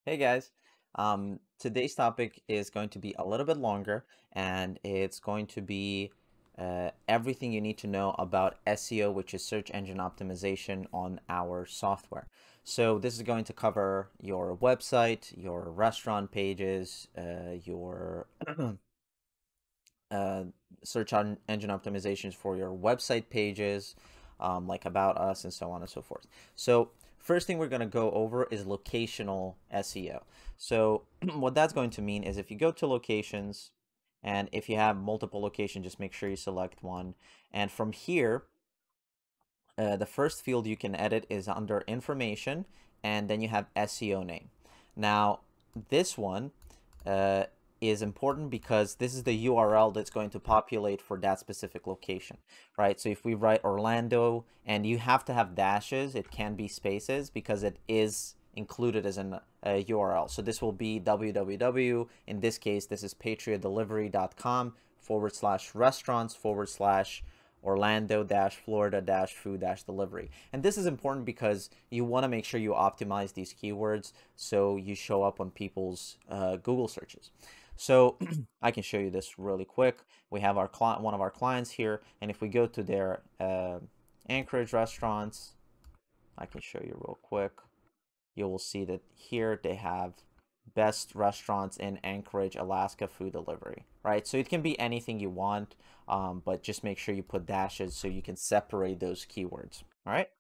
Hey guys, today's topic is going to be a little bit longer and it's going to be everything you need to know about SEO, which is search engine optimization on our software. So this is going to cover your website, your restaurant pages, your uh, engine optimizations for your website pages, like About Us and so on and so forth. So first thing we're going to go over is locational SEO. So what that's going to mean is if you go to locations, and if you have multiple locations, just make sure you select one. And from here, the first field you can edit is under information, and then you have SEO name. Now, this one is important because this is the URL that's going to populate for that specific location, right? So if we write Orlando, and you have to have dashes, it can be spaces because it is included as a URL. So this will be www. In this case, this is patriotdelivery.com/restaurants/ Orlando-Florida-food-delivery. And this is important because you want to make sure you optimize these keywords so you show up on people's Google searches. So I can show you this really quick. We have our client, one of our clients here, and if we go to their Anchorage restaurants, I can show you real quick. You will see that here they have best restaurants in Anchorage, Alaska food delivery, right? So it can be anything you want, but just make sure you put dashes so you can separate those keywords, all right?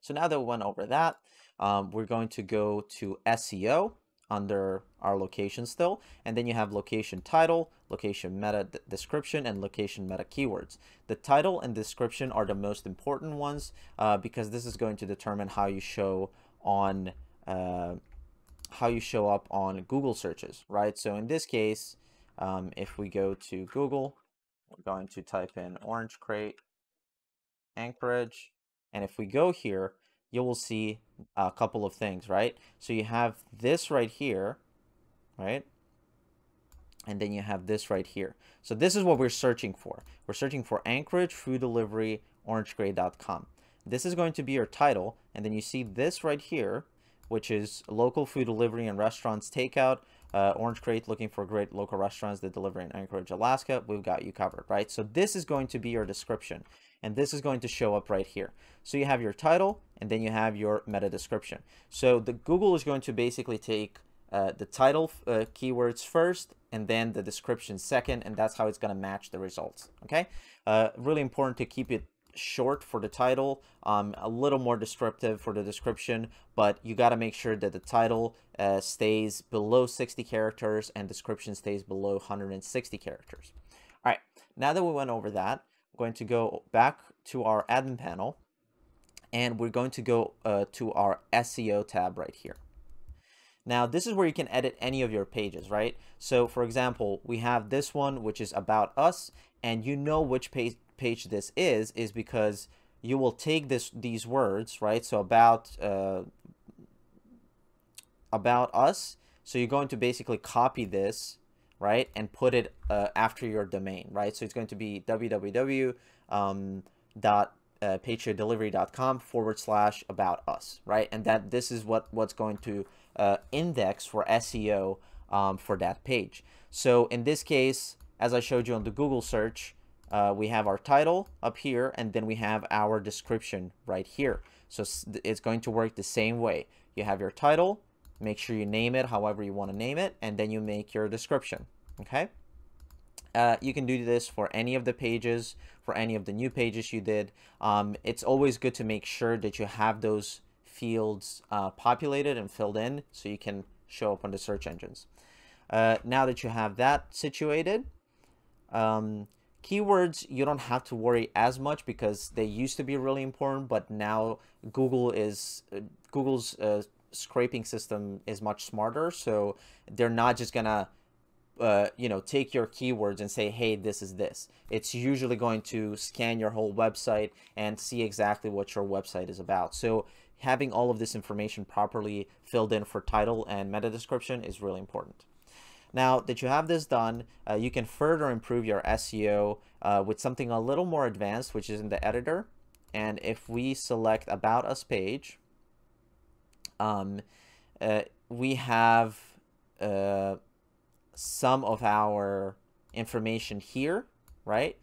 So now that we went over that, we're going to go to SEO under our location still, and then you have location title, location meta description, and location meta keywords. The title and description are the most important ones because this is going to determine how you show on up on Google searches, right? So in this case, if we go to Google, we're going to type in Orange Crate Anchorage, and if we go here, you will see a couple of things, right? So you have this right here, right? And then you have this right here. So this is what we're searching for. We're searching for Anchorage food delivery orangegray.com. This is going to be your title, and then you see this right here, which is local food delivery and restaurants takeout. Orange Crate looking for great local restaurants that deliver in Anchorage, Alaska. We've got you covered, right? So this is going to be your description, and this is going to show up right here. So you have your title, and then you have your meta description. So the Google is going to basically take the title keywords first, and then the description second, and that's how it's going to match the results. Okay, really important to keep it short for the title, a little more descriptive for the description, but you got to make sure that the title stays below 60 characters and description stays below 160 characters. All right, now that we went over that, we're going to go back to our admin panel, and we're going to go to our SEO tab right here. Now, this is where you can edit any of your pages, right? So, for example, we have this one, which is About Us, and you know which page this is because you will take these words, right? So, About Us. So, you're going to basically copy this, right, and put it after your domain, right? So, it's going to be www.patriotdelivery.com/about us, right? And that this is what's going to index for SEO for that page. So in this case, as I showed you on the Google search, we have our title up here, and then we have our description right here. So it's going to work the same way. You have your title, make sure you name it however you want to name it, and then you make your description, okay? You can do this for any of the pages, for any of the new pages you did. It's always good to make sure that you have those fields populated and filled in so you can show up on the search engines. Now that you have that situated, keywords, you don't have to worry as much because they used to be really important, but now Google's scraping system is much smarter, so they're not just gonna take your keywords and say, hey, this is this. It's usually going to scan your whole website and see exactly what your website is about. So having all of this information properly filled in for title and meta description is really important. Now that you have this done, you can further improve your SEO with something a little more advanced, which is in the editor. And if we select About Us page, we have some of our information here, right?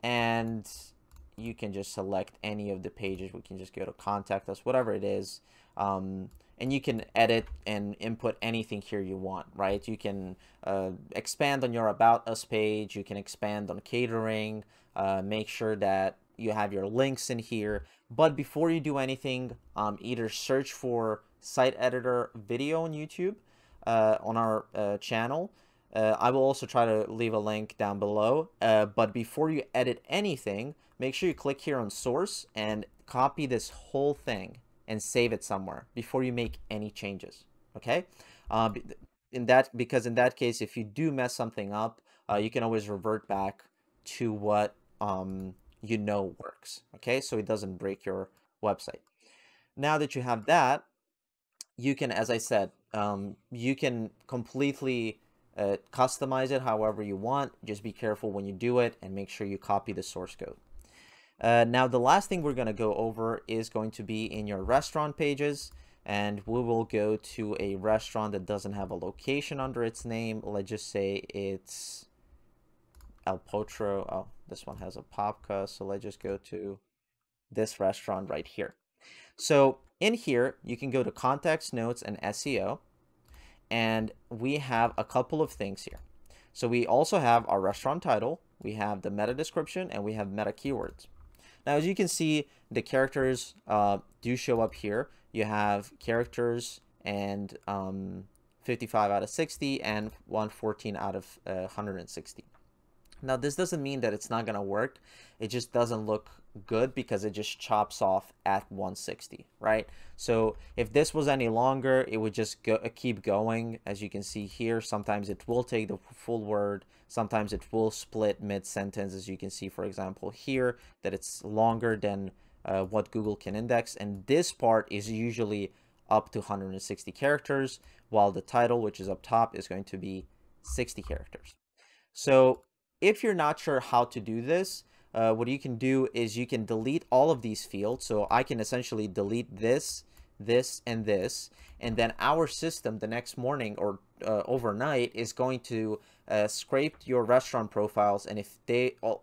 And you can just select any of the pages. We can just go to contact us, whatever it is. And you can edit and input anything here you want, right? You can expand on your About Us page. You can expand on catering, make sure that you have your links in here. But before you do anything, either search for Site Editor video on YouTube on our channel. I will also try to leave a link down below. But before you edit anything, make sure you click here on source and copy this whole thing and save it somewhere before you make any changes. Okay? Because in that case, if you do mess something up, you can always revert back to what you know works. Okay? So it doesn't break your website. Now that you have that, you can, as I said, you can completely customize it however you want. Just be careful when you do it and make sure you copy the source code. Now, the last thing we're going to go over is going to be in your restaurant pages, and we will go to a restaurant that doesn't have a location under its name. Let's just say it's El Potro. Oh, this one has a Popka, so let's just go to this restaurant right here. So in here, you can go to Context, Notes, and SEO, and we have a couple of things here. So we also have our restaurant title, we have the meta description, and we have meta keywords. Now, as you can see, the characters do show up here. You have characters and 55 out of 60 and 114 out of 160. Now, this doesn't mean that it's not going to work. It just doesn't look good because it just chops off at 160, right? So if this was any longer, it would just keep going. As you can see here, sometimes it will take the full word. Sometimes it will split mid-sentence, as you can see, for example, here, that it's longer than what Google can index. And this part is usually up to 160 characters, while the title, which is up top, is going to be 60 characters. So if you're not sure how to do this, what you can do is you can delete all of these fields. So I can essentially delete this, this, and this. And then our system the next morning or overnight is going to scrape your restaurant profiles. And if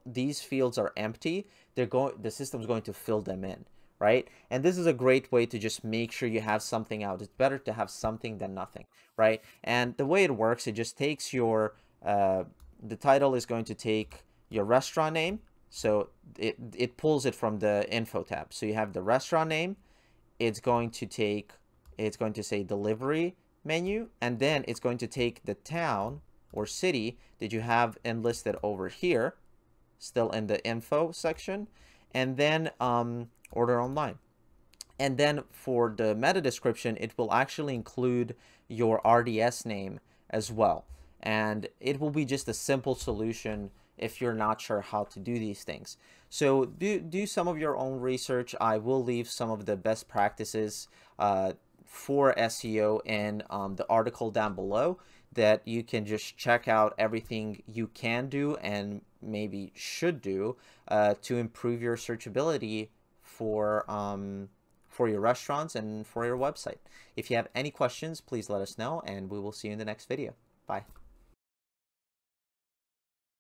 these fields are empty, the system's going to fill them in, right? And this is a great way to just make sure you have something out. It's better to have something than nothing, right? And the way it works, it just takes your, the title is going to take your restaurant name. So it pulls it from the info tab. So you have the restaurant name. It's going to say delivery menu, and then it's going to take the town or city that you have enlisted over here, still in the info section, and then order online. And then for the meta description, it will actually include your RDS name as well. And it will be just a simple solution if you're not sure how to do these things. So do some of your own research. I will leave some of the best practices for SEO in the article down below, that you can just check out everything you can do and maybe should do to improve your searchability for your restaurants and for your website. If you have any questions, please let us know, and we will see you in the next video. Bye.